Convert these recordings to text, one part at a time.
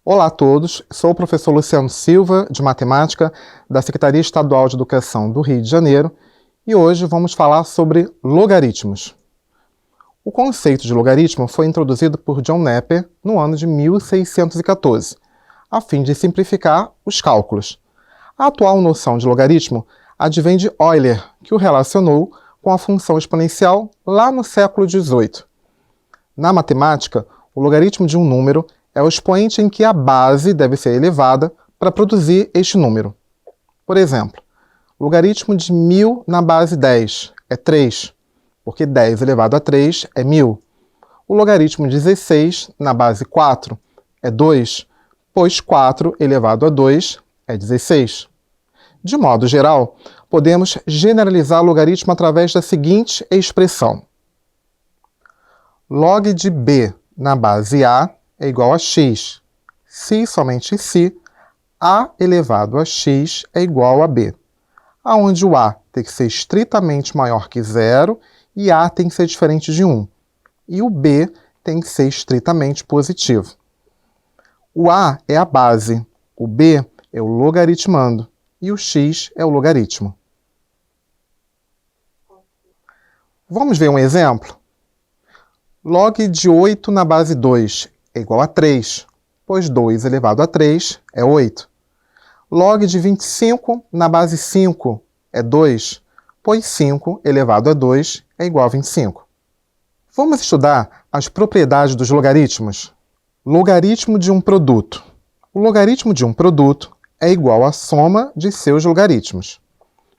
Olá a todos, sou o professor Luciano Silva, de Matemática, da Secretaria Estadual de Educação do Rio de Janeiro, e hoje vamos falar sobre logaritmos. O conceito de logaritmo foi introduzido por John Napier no ano de 1614, a fim de simplificar os cálculos. A atual noção de logaritmo advém de Euler, que o relacionou com a função exponencial lá no século XVIII. Na matemática, o logaritmo de um número é o expoente em que a base deve ser elevada para produzir este número. Por exemplo, o logaritmo de 1000 na base 10 é 3, porque 10 elevado a 3 é 1000. O logaritmo de 16 na base 4 é 2, pois 4 elevado a 2 é 16. De modo geral, podemos generalizar o logaritmo através da seguinte expressão. Log de b na base a é igual a x. Se somente se, a elevado a x é igual a b, onde o a tem que ser estritamente maior que zero e a tem que ser diferente de 1, e o b tem que ser estritamente positivo. O a é a base, o b é o logaritmando e o x é o logaritmo. Vamos ver um exemplo? Log de 8 na base 2 é igual a 3, pois 2 elevado a 3 é 8. Log de 25 na base 5 é 2, pois 5 elevado a 2 é igual a 25. Vamos estudar as propriedades dos logaritmos. Logaritmo de um produto. O logaritmo de um produto é igual à soma de seus logaritmos.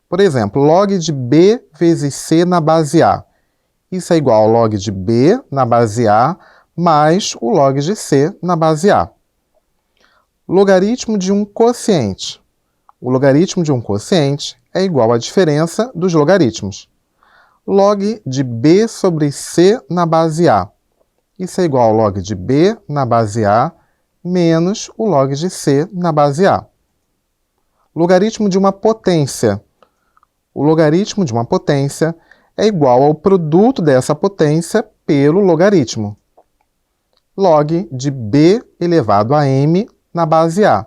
Por exemplo, log de b vezes c na base a. Isso é igual ao log de b na base a mais o log de c na base a. Logaritmo de um quociente. O logaritmo de um quociente é igual à diferença dos logaritmos. Log de b sobre c na base a. Isso é igual ao log de b na base a menos o log de c na base a. Logaritmo de uma potência. O logaritmo de uma potência é igual ao produto dessa potência pelo logaritmo. Log de b elevado a m na base a.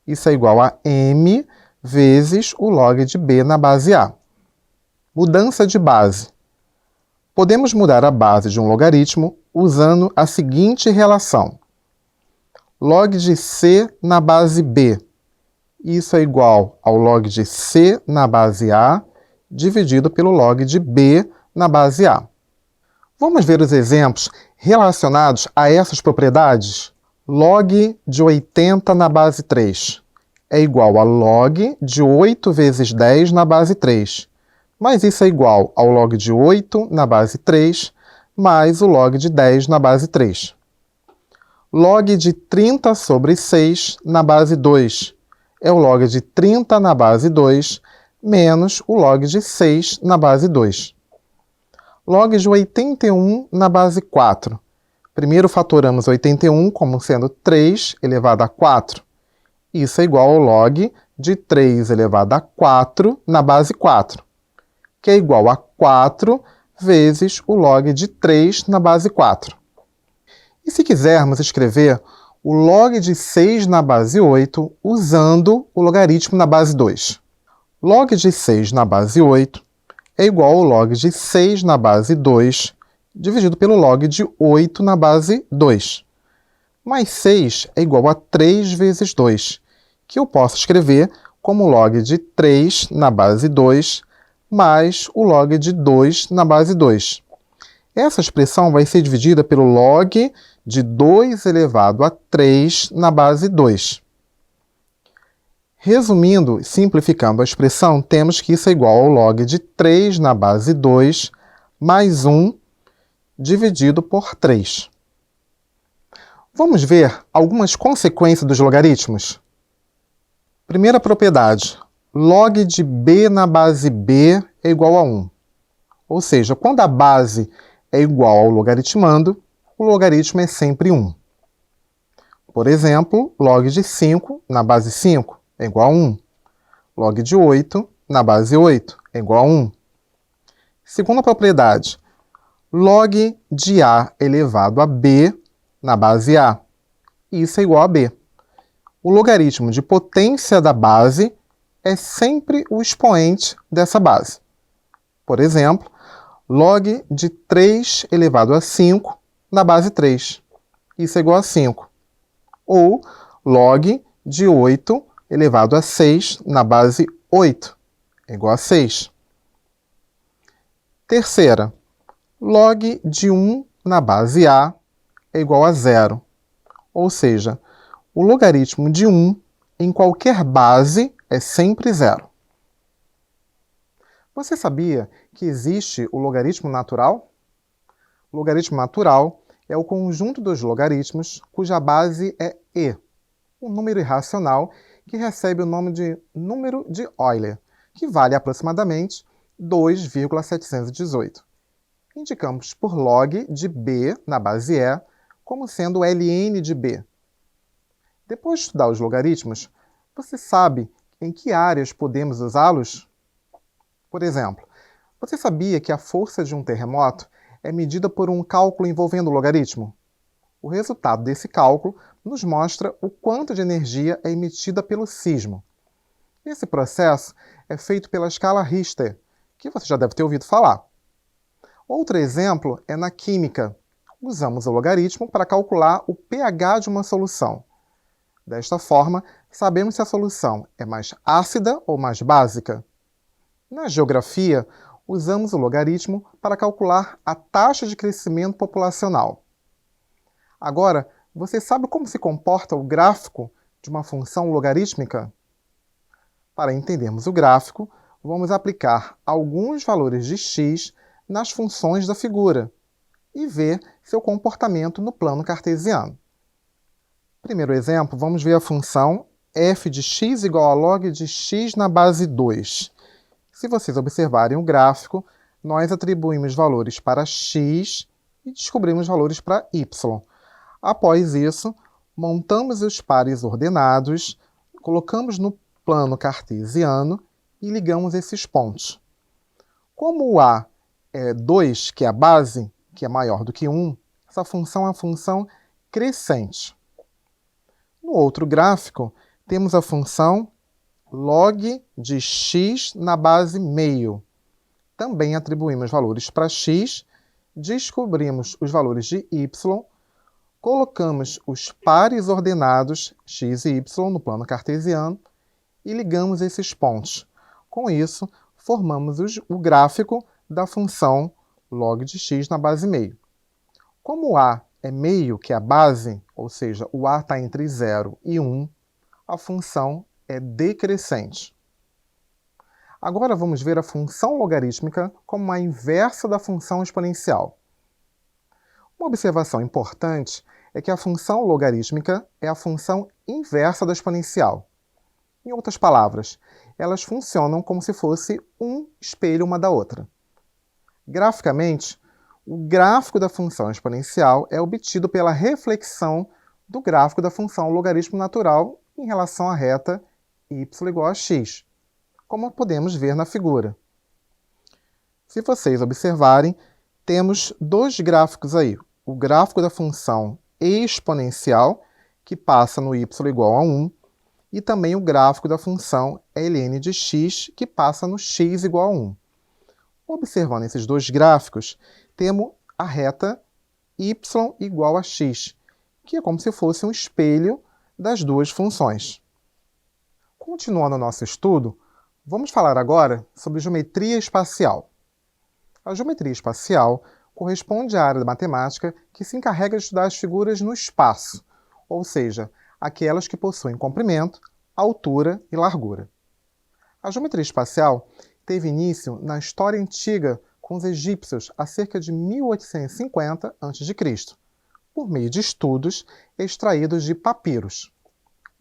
Isso é igual a m vezes o log de b na base a. Mudança de base. Podemos mudar a base de um logaritmo usando a seguinte relação. Log de c na base b. Isso é igual ao log de c na base a dividido pelo log de b na base a. Vamos ver os exemplos relacionados a essas propriedades? Log de 80 na base 3 é igual a log de 8 vezes 10 na base 3. Mas isso é igual ao log de 8 na base 3 mais o log de 10 na base 3. Log de 30 sobre 6 na base 2 é o log de 30 na base 2 menos o log de 6 na base 2. Log de 81 na base 4. Primeiro fatoramos 81 como sendo 3 elevado a 4. Isso é igual ao log de 3 elevado a 4 na base 4, que é igual a 4 vezes o log de 3 na base 4. E se quisermos escrever o log de 6 na base 8 usando o logaritmo na base 2. Log de 6 na base 8 é igual ao log de 6 na base 2 dividido pelo log de 8 na base 2. Mais 6 é igual a 3 vezes 2, que eu posso escrever como log de 3 na base 2 mais o log de 2 na base 2. Essa expressão vai ser dividida pelo log de 2 elevado a 3 na base 2. Resumindo, simplificando a expressão, temos que isso é igual ao log de 3 na base 2 mais 1 dividido por 3. Vamos ver algumas consequências dos logaritmos? Primeira propriedade, log de b na base b é igual a 1. Ou seja, quando a base é igual ao logaritmando, o logaritmo é sempre 1. Por exemplo, log de 5 na base 5 é igual a 1. Log de 8 na base 8 é igual a 1. Segunda propriedade, log de a elevado a b na base a. e isso é igual a b. O logaritmo de potência da base é sempre o expoente dessa base. Por exemplo, log de 3 elevado a 5 na base 3. Isso é igual a 5. Ou log de 8 elevado a 6 na base 8. É igual a 6. Terceira, log de 1 na base A é igual a 0. Ou seja, o logaritmo de 1 em qualquer base é sempre 0. Você sabia que existe o logaritmo natural? O logaritmo natural é o conjunto dos logaritmos cuja base é e, um número irracional que recebe o nome de número de Euler, que vale aproximadamente 2,718. Indicamos por log de b na base e como sendo ln de b. Depois de estudar os logaritmos, você sabe em que áreas podemos usá-los? Por exemplo, você sabia que a força de um terremoto é medida por um cálculo envolvendo o logaritmo? O resultado desse cálculo nos mostra o quanto de energia é emitida pelo sismo. Esse processo é feito pela escala Richter, que você já deve ter ouvido falar. Outro exemplo é na química. Usamos o logaritmo para calcular o pH de uma solução. Desta forma, sabemos se a solução é mais ácida ou mais básica. Na geografia, usamos o logaritmo para calcular a taxa de crescimento populacional. Agora, você sabe como se comporta o gráfico de uma função logarítmica? Para entendermos o gráfico, vamos aplicar alguns valores de x nas funções da figura e ver seu comportamento no plano cartesiano. Primeiro exemplo, vamos ver a função f de x igual a log de x na base 2. Se vocês observarem o gráfico, nós atribuímos valores para x e descobrimos valores para y. Após isso, montamos os pares ordenados, colocamos no plano cartesiano e ligamos esses pontos. Como o a é 2, que é a base, que é maior do que 1, essa função é uma função crescente. No outro gráfico, temos a função log de x na base meio. Também atribuímos valores para x, descobrimos os valores de y, colocamos os pares ordenados x e y no plano cartesiano e ligamos esses pontos. Com isso, formamos o gráfico da função log de x na base meio. Como o a é meio, que é a base, ou seja, o a está entre 0 e 1, a função é decrescente. Agora vamos ver a função logarítmica como a inversa da função exponencial. Uma observação importante é que a função logarítmica é a função inversa da exponencial. Em outras palavras, elas funcionam como se fosse um espelho uma da outra. Graficamente, o gráfico da função exponencial é obtido pela reflexão do gráfico da função logaritmo natural em relação à reta y igual a x, como podemos ver na figura. Se vocês observarem, temos dois gráficos aí. O gráfico da função exponencial, que passa no y igual a 1, e também o gráfico da função ln de x, que passa no x igual a 1. Observando esses dois gráficos, temos a reta y igual a x, que é como se fosse um espelho das duas funções. Continuando o nosso estudo, vamos falar agora sobre geometria espacial. A geometria espacial corresponde à área da matemática que se encarrega de estudar as figuras no espaço, ou seja, aquelas que possuem comprimento, altura e largura. A geometria espacial teve início na história antiga com os egípcios há cerca de 1850 a.C., por meio de estudos extraídos de papiros.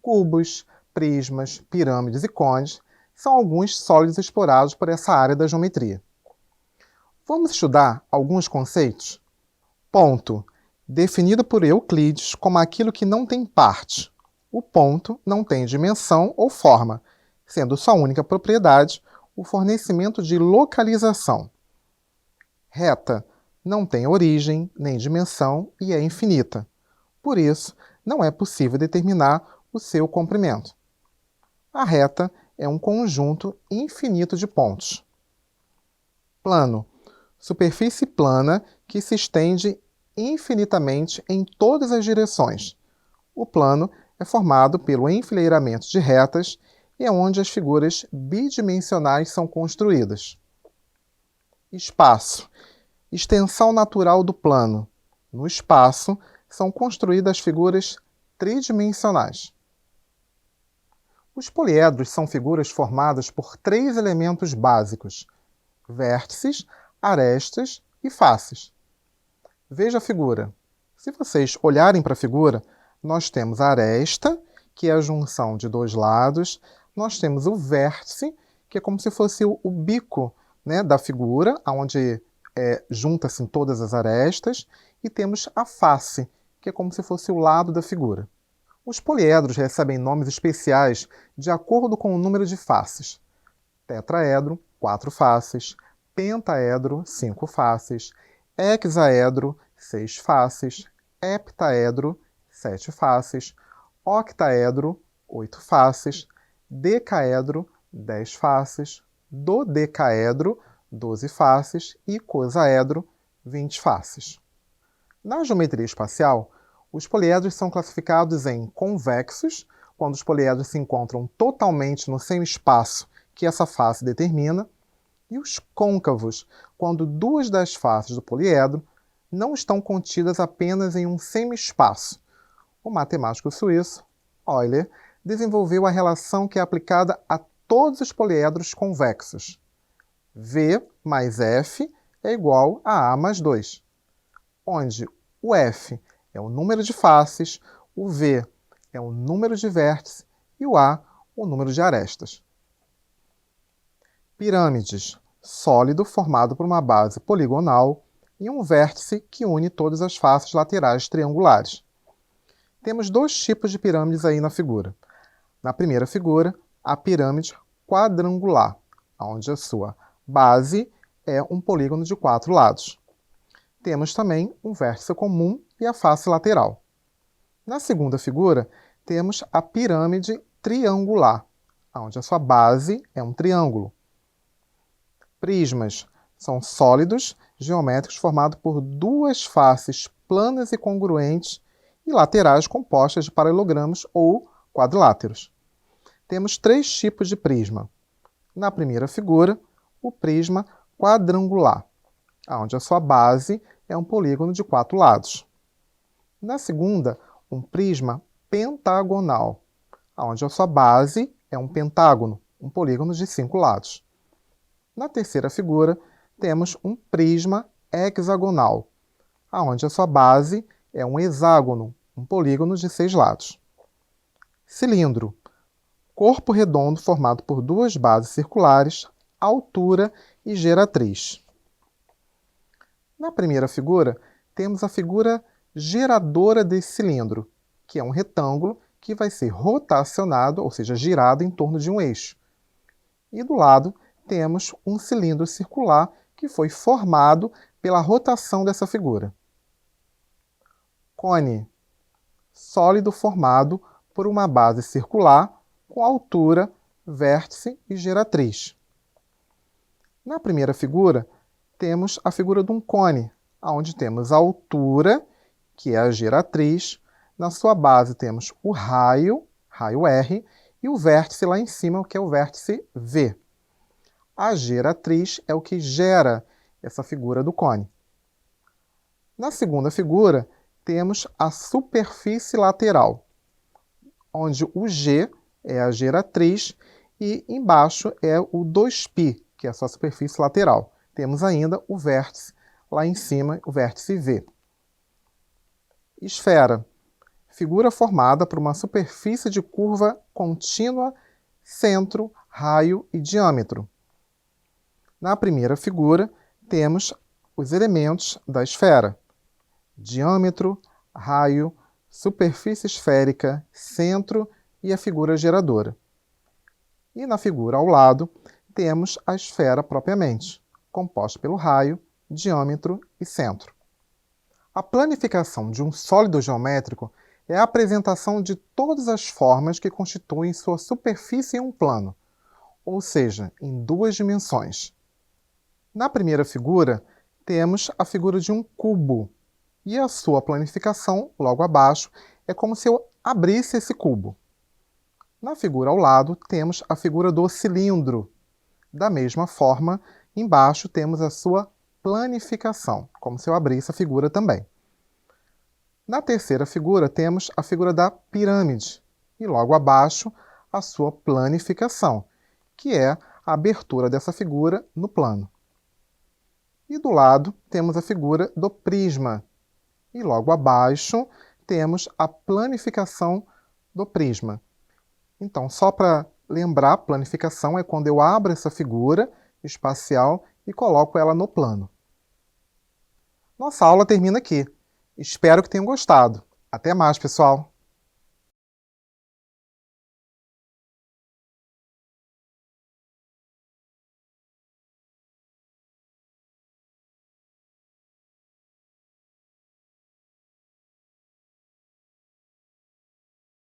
Cubos, prismas, pirâmides e cones são alguns sólidos explorados por essa área da geometria. Vamos estudar alguns conceitos? Ponto, definido por Euclides como aquilo que não tem parte. O ponto não tem dimensão ou forma, sendo sua única propriedade o fornecimento de localização. Reta não tem origem nem dimensão e é infinita. Por isso, não é possível determinar o seu comprimento. A reta é um conjunto infinito de pontos. Plano. Superfície plana que se estende infinitamente em todas as direções. O plano é formado pelo enfileiramento de retas e é onde as figuras bidimensionais são construídas. Espaço. Extensão natural do plano. No espaço, são construídas figuras tridimensionais. Os poliedros são figuras formadas por 3 elementos básicos: vértices, arestas e faces. Veja a figura. Se vocês olharem para a figura, nós temos a aresta, que é a junção de 2 lados, nós temos o vértice, que é como se fosse o bico, né, da figura, onde junta-se todas as arestas, e temos a face, que é como se fosse o lado da figura. Os poliedros recebem nomes especiais de acordo com o número de faces. Tetraedro, 4 faces; pentaedro, 5 faces; hexaedro, 6 faces; heptaedro, 7 faces; octaedro, 8 faces; decaedro, 10 faces; dodecaedro, 12 faces e icosaedro, 20 faces. Na geometria espacial, os poliedros são classificados em convexos, quando os poliedros se encontram totalmente no semi-espaço que essa face determina, e os côncavos, quando 2 das faces do poliedro não estão contidas apenas em um semi-espaço. O matemático suíço Euler desenvolveu a relação que é aplicada a todos os poliedros convexos. V mais F é igual a A mais 2, onde o F é o número de faces, o V é o número de vértices e o A o número de arestas. Pirâmides. Sólido formado por uma base poligonal e um vértice que une todas as faces laterais triangulares. Temos 2 tipos de pirâmides aí na figura. Na primeira figura, a pirâmide quadrangular, onde a sua base é um polígono de 4 lados. Temos também um vértice comum e a face lateral. Na segunda figura, temos a pirâmide triangular, onde a sua base é um triângulo. Prismas são sólidos geométricos formados por 2 faces planas e congruentes e laterais compostas de paralelogramas ou quadriláteros. Temos 3 tipos de prisma. Na primeira figura, o prisma quadrangular, onde a sua base é um polígono de 4 lados. Na segunda, um prisma pentagonal, onde a sua base é um pentágono, um polígono de 5 lados. Na terceira figura, temos um prisma hexagonal, onde a sua base é um hexágono, um polígono de 6 lados. Cilindro. Corpo redondo formado por 2 bases circulares, altura e geratriz. Na primeira figura, temos a figura geradora desse cilindro, que é um retângulo que vai ser rotacionado, ou seja, girado em torno de um eixo. E do lado, temos um cilindro circular que foi formado pela rotação dessa figura. Cone. Sólido formado por uma base circular com altura, vértice e geratriz. Na primeira figura, temos a figura de um cone, onde temos a altura, que é a geratriz, na sua base temos o raio R, e o vértice lá em cima, que é o vértice V. A geratriz é o que gera essa figura do cone. Na segunda figura, temos a superfície lateral, onde o G é a geratriz e embaixo é o 2π, que é a sua superfície lateral. Temos ainda o vértice lá em cima, o vértice V. Esfera. Figura formada por uma superfície de curva contínua, centro, raio e diâmetro. Na primeira figura, temos os elementos da esfera: diâmetro, raio, superfície esférica, centro e a figura geradora. E na figura ao lado, temos a esfera propriamente, composta pelo raio, diâmetro e centro. A planificação de um sólido geométrico é a apresentação de todas as formas que constituem sua superfície em um plano, ou seja, em duas dimensões. Na primeira figura, temos a figura de um cubo, e a sua planificação, logo abaixo, é como se eu abrisse esse cubo. Na figura ao lado, temos a figura do cilindro. Da mesma forma, embaixo temos a sua planificação, como se eu abrisse a figura também. Na terceira figura, temos a figura da pirâmide, e logo abaixo, a sua planificação, que é a abertura dessa figura no plano. E do lado, temos a figura do prisma, e logo abaixo, temos a planificação do prisma. Então, só para lembrar, planificação é quando eu abro essa figura espacial e coloco ela no plano. Nossa aula termina aqui. Espero que tenham gostado. Até mais, pessoal!